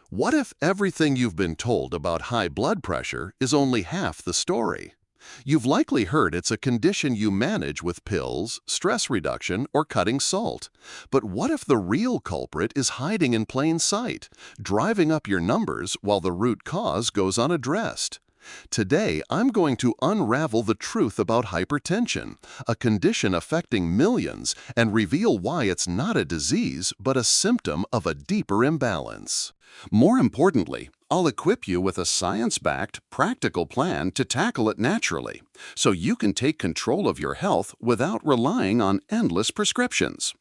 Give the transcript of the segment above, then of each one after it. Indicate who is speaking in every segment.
Speaker 1: What if everything you've been told about high blood pressure is only half the story? You've likely heard it's a condition you manage with pills, stress reduction, or cutting salt. But what if the real culprit is hiding in plain sight, driving up your numbers while the root cause goes unaddressed? Today, I'm going to unravel the truth about hypertension, a condition affecting millions, and reveal why it's not a disease but a symptom of a deeper imbalance. More importantly, I'll equip you with a science-backed, practical plan to tackle it naturally, so you can take control of your health without relying on endless prescriptions.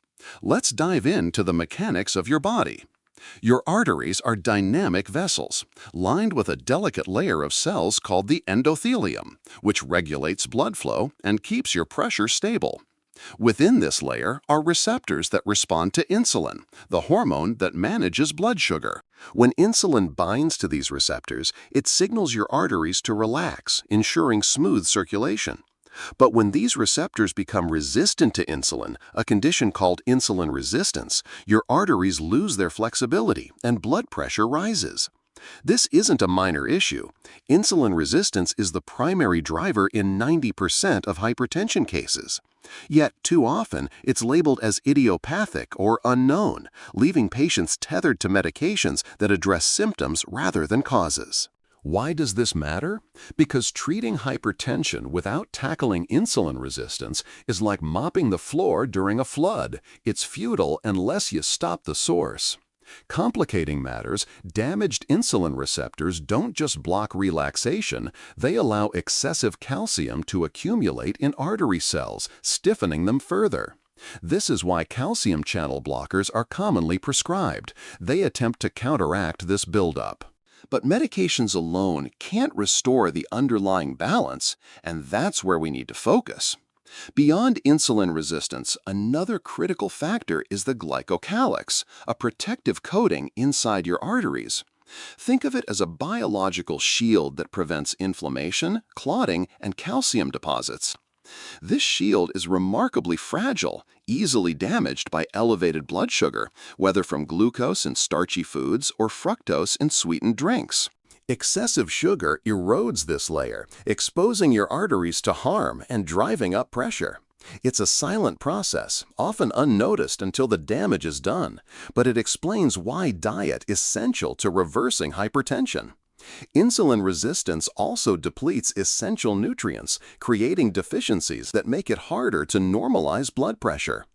Speaker 1: Let's dive into the mechanics of your body. Your arteries are dynamic vessels, lined with a delicate layer of cells called the endothelium, which regulates blood flow and keeps your pressure stable. Within this layer are receptors that respond to insulin, the hormone that manages blood sugar. When insulin binds to these receptors, it signals your arteries to relax, ensuring smooth circulation. But when these receptors become resistant to insulin, a condition called insulin resistance, your arteries lose their flexibility and blood pressure rises. This isn't a minor issue. Insulin resistance is the primary driver in 90% of hypertension cases. Yet, too often, it's labeled as idiopathic or unknown, leaving patients tethered to medications that address symptoms rather than causes. Why does this matter? Because treating hypertension without tackling insulin resistance is like mopping the floor during a flood. It's futile unless you stop the source. Complicating matters, damaged insulin receptors don't just block relaxation, they allow excessive calcium to accumulate in artery cells, stiffening them further. This is why calcium channel blockers are commonly prescribed. They attempt to counteract this buildup. But medications alone can't restore the underlying balance, and that's where we need to focus. Beyond insulin resistance, another critical factor is the glycocalyx, a protective coating inside your arteries. Think of it as a biological shield that prevents inflammation, clotting, and calcium deposits. This shield is remarkably fragile, easily damaged by elevated blood sugar, whether from glucose in starchy foods or fructose in sweetened drinks. Excessive sugar erodes this layer, exposing your arteries to harm and driving up pressure. It's a silent process, often unnoticed until the damage is done, but it explains why diet is essential to reversing hypertension. Insulin resistance also depletes essential nutrients, creating deficiencies that make it harder to normalize blood pressure.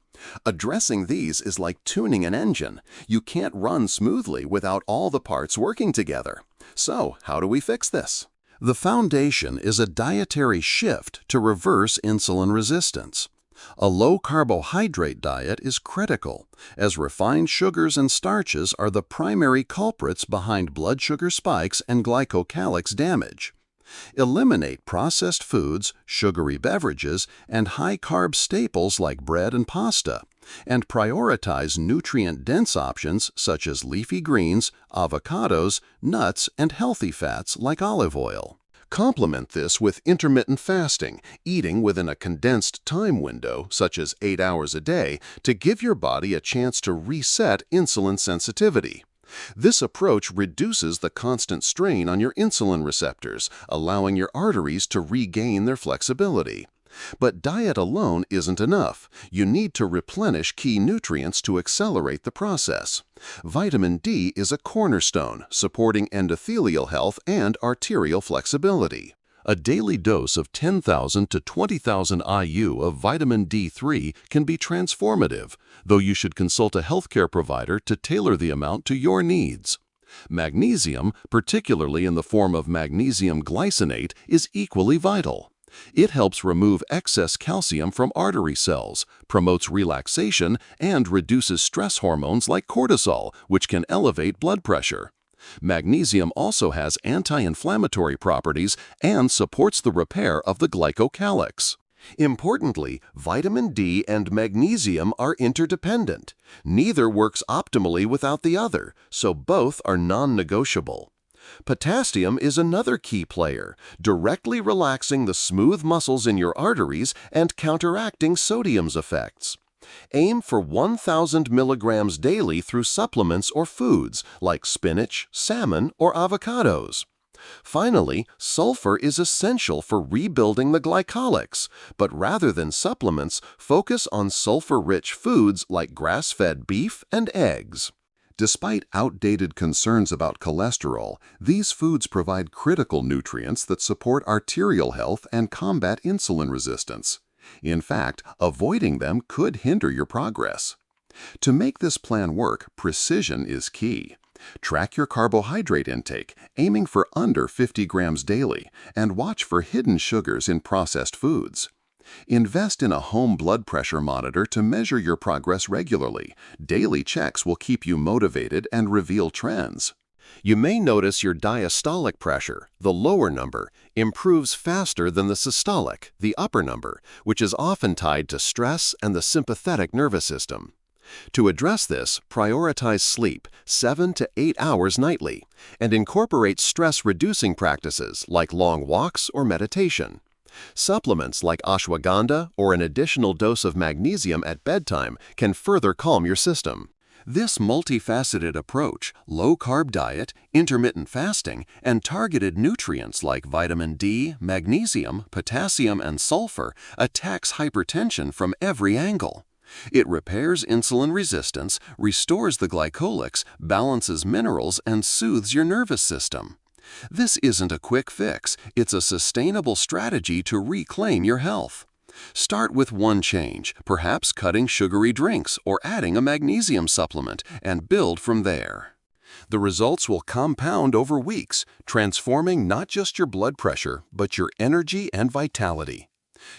Speaker 1: Addressing these is like tuning an engine. You can't run smoothly without all the parts working together. So, how do we fix this? The foundation is a dietary shift to reverse insulin resistance. A low-carbohydrate diet is critical, as refined sugars and starches are the primary culprits behind blood sugar spikes and glycocalyx damage. Eliminate processed foods, sugary beverages, and high-carb staples like bread and pasta, and prioritize nutrient-dense options such as leafy greens, avocados, nuts, and healthy fats like olive oil. Complement this with intermittent fasting, eating within a condensed time window, such as 8 hours a day, to give your body a chance to reset insulin sensitivity. This approach reduces the constant strain on your insulin receptors, allowing your arteries to regain their flexibility. But diet alone isn't enough. You need to replenish key nutrients to accelerate the process. Vitamin D is a cornerstone, supporting endothelial health and arterial flexibility. A daily dose of 10,000 to 20,000 IU of vitamin D3 can be transformative, though you should consult a healthcare provider to tailor the amount to your needs. Magnesium, particularly in the form of magnesium glycinate, is equally vital. It helps remove excess calcium from artery cells, promotes relaxation, and reduces stress hormones like cortisol, which can elevate blood pressure. Magnesium also has anti-inflammatory properties and supports the repair of the glycocalyx. Importantly, vitamin D and magnesium are interdependent. Neither works optimally without the other, so both are non-negotiable. Potassium is another key player, directly relaxing the smooth muscles in your arteries and counteracting sodium's effects. Aim for 1,000 milligrams daily through supplements or foods like spinach, salmon, or avocados. Finally, sulfur is essential for rebuilding the glycolyx, but rather than supplements, focus on sulfur-rich foods like grass-fed beef and eggs. Despite outdated concerns about cholesterol, these foods provide critical nutrients that support arterial health and combat insulin resistance. In fact, avoiding them could hinder your progress. To make this plan work, precision is key. Track your carbohydrate intake, aiming for under 50 grams daily, and watch for hidden sugars in processed foods. Invest in a home blood pressure monitor to measure your progress regularly. Daily checks will keep you motivated and reveal trends. You may notice your diastolic pressure, the lower number, improves faster than the systolic, the upper number, which is often tied to stress and the sympathetic nervous system. To address this, prioritize sleep 7 to 8 hours nightly and incorporate stress-reducing practices like long walks or meditation. Supplements like ashwagandha or an additional dose of magnesium at bedtime can further calm your system. This multifaceted approach, low-carb diet, intermittent fasting, and targeted nutrients like vitamin D, magnesium, potassium, and sulfur attacks hypertension from every angle. It repairs insulin resistance, restores the glycolyx, balances minerals, and soothes your nervous system. This isn't a quick fix, it's a sustainable strategy to reclaim your health. Start with one change, perhaps cutting sugary drinks or adding a magnesium supplement, and build from there. The results will compound over weeks, transforming not just your blood pressure, but your energy and vitality.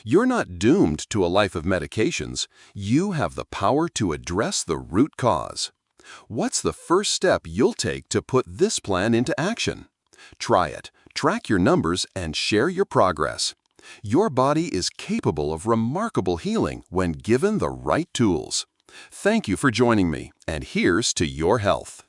Speaker 1: You're not doomed to a life of medications. You have the power to address the root cause. What's the first step you'll take to put this plan into action? Try it, track your numbers, and share your progress. Your body is capable of remarkable healing when given the right tools. Thank you for joining me, and here's to your health.